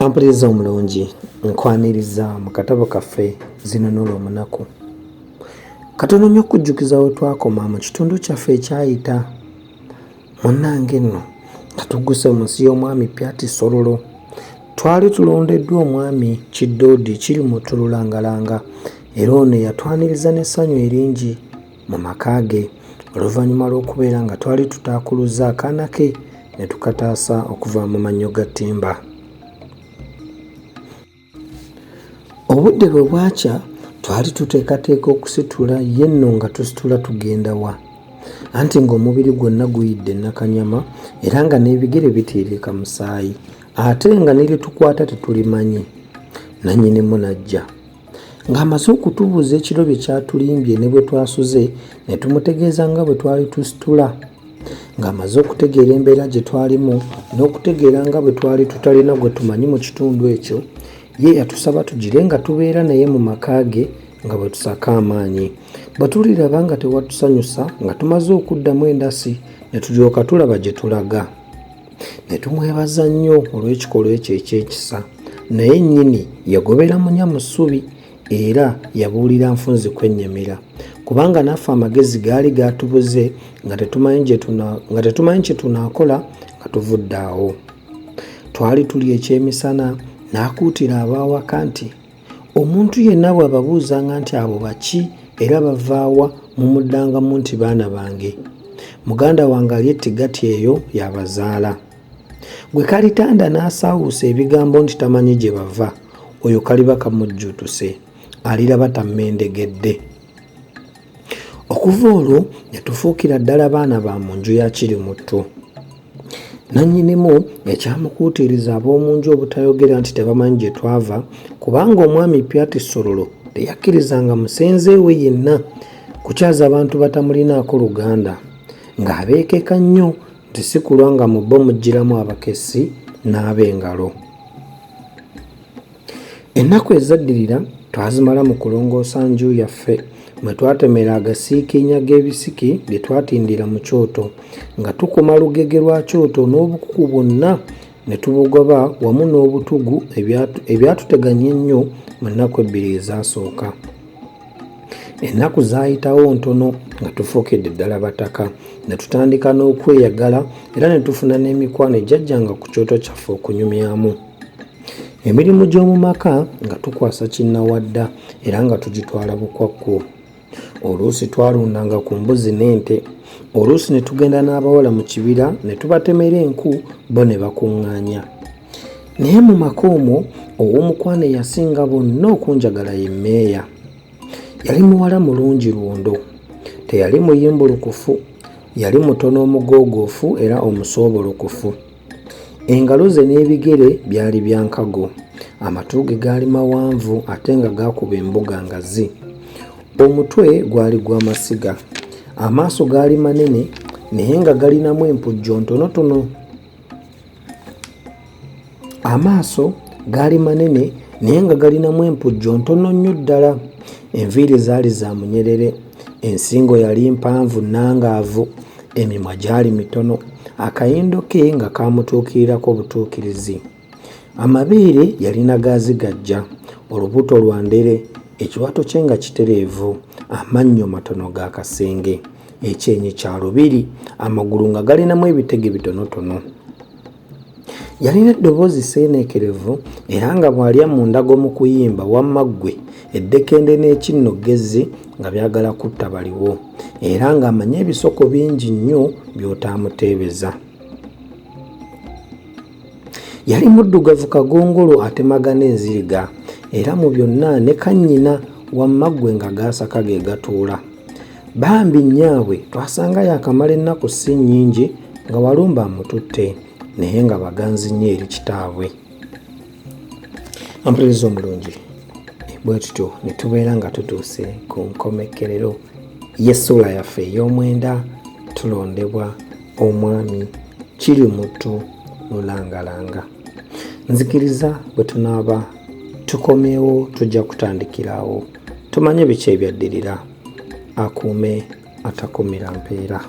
Ampuliriza omulungi nkwaniriza mu katabo kaffe Zinunula Omunaku. Katono nnyo okujjukiza we twakoma mu kitundu kyaffe ekyayita. Munnange nno nga tugguse mu nsi y'omwami Pyatisololo. Twali tulondeddwa omwami Kiddoodi kiri mu Tululangalanga, era ono yatwaniriza n'essanyu eringi mu maka ge oluvannyuma lw'okubeera nga twali tutaakuluza akaana ke ne tukataasa okuva mu mannyo ga ttimba. Obudde bwe bwakya twali tuteekateeka okusitula ye nno nga tusitula tugenda wa, anti ng'omubiri gwonna guyidde nnakanyama era nga n'ebigere bitiirika musaayi, ate nga ne lyetukwata tetulimanyi. Nannyinimu n'ajja ng'amaze okutubuuza ekiro bye kyatulimbye ne bwe twasuze ne tumutegeeza nga bwe twali tusitula. Ng'amaze okutegeera embeera gye twalimu n'okutegeera nga bwe twali tutalina gwe tumanyi mu kitundu ekyo, ye yatusaba tugire nga tubeera naye mu maka ge nga bwe tusaka amaanyi. Bwe tuliraba nga tewatusanyusa nga tumaze okuddamu endasi ne tulyoka tulaba gye tulaga. Ne tumwebaza nnyo olw'ekikolwa ekyo eky'ekisa, naye nnyini yagobera munya mu ssubi era yabuulira nfunzi kwennyamira, kubanga naffe amagezi gaali gaatubuze nga tetumanyi kye tunaakola nga tuvudde awo. Twali tuli ekyemisana n'akuutira abaawaka nti omuntu yenna bw'ababuuzanga nti abo baki era bavaawa mumuddangamu nti baana bange. Muganda wange ali ettigati eyo yabazaala. Gwe kalitanda n'asaawuusa ebigambo nti tamanyi gye bava, oyo kaliba kamujjuutuse, aliraba tammendegedde. Okuva olwo ne tufuukira ddala baana ba mu nju ya Kirimuttu. Nannyinimu ekyamukuutiriza ab'omu nju obutayogera nti tebamanyi gye twava, kubanga omwami Pyatisololo teyakkirizanga musenze we yenna kukyaza abantu batamulinaako luganda, ng'abeekeka nnyo nti si kulwa nga mu bo mugiramu abakessi n'ab'engalo. Ennaku ezaddirira twazimala mu kulongoosa nju yaffe, mwe twatemera agasiikinya g'ebisiki bye twatindira mu kyoto, nga tukuma lugege lwa kyoto n'obukuku bwonna ne tubugoba wamu n'obutugu ebyatuteganya ennyo mu nnaku ebbiri ezaasooka. Ennaku zaayitawo ntono nga tufuukidde ddala bataka, ne tutandika n'okweyagala era ne tufuna n'emikwano egyajjanga ku kyoto kyaffe okunyumyamu. Emirimu gy'omu maka nga tukwasa kinnawadda era nga tugitwala bukwakku. Oluusi twalundanga ku mbuzi n'ente, oluusi ne tugenda n'abawala mu kibira ne tubatemera enku bo ne bakuŋŋaanya. Naye mu maka omwo ow'omukwano eyasinga bonna okunjagala ye mmeeya. Yali muwala mulungi lundo, teyali muyimbulukufu, yali mutono omugoogoofu era omusoobolokufu. Engalo ze n'ebigere byali bya nkago, amatu ge gaali mawanvu ate nga gaakuba embuga ngazi. Omutwe gwali gw'amasiga, amaaso gaali manene naye nga galinamu empujjo ntonotono. Amaaso gaali manene naye nga galinamu empujjo ntono nnyo ddala. Enviiri zaali za munyerere, ensingo yali mpanvu nnangaavu, emimwa gyali mitono, akayindo ke nga kaamutuukirirako butuukirizi. Amabeere yalina gaazigajja, olubuto lwa ndere, ekiwato kye nga kitereevu, amannyo matono ga kasenge, ekyenyi kya lubiri, amagulu nga galinamu ebitege bitonotono. Yalina eddoboozi seeneekerevu era nga bw'alya mu ndago mu kuyimba wamma ggwe eddekende n'ekinnogezi nga byagala kutta baliwo, era ng'amanyi ebisoko bingi nnyo by'otaamuteebeza. Yali muddugavu kagongolo atemagana enziriga, era mu byonna ne kannyina wamma ggwe nga gaasaka ge gatuula. Bambi nnyaabwe twasanga yakamala ennaku si nnyingi nga walumba amututte, naye nga baganzi nnyo eri kitaabwe. Ampuliriza omulungi, bwe tutyo ne tubeera nga tutuuse ku nkomekerero y'essuula yaffe ey'omwenda, tulondebwa omwami Kirimuttu Lulangalanga. Nzikiriza bwe tunaaba tukomyewo tujja kutandikirawo, tumanye biki ebyaddirira. Akuume atakumira mpeera.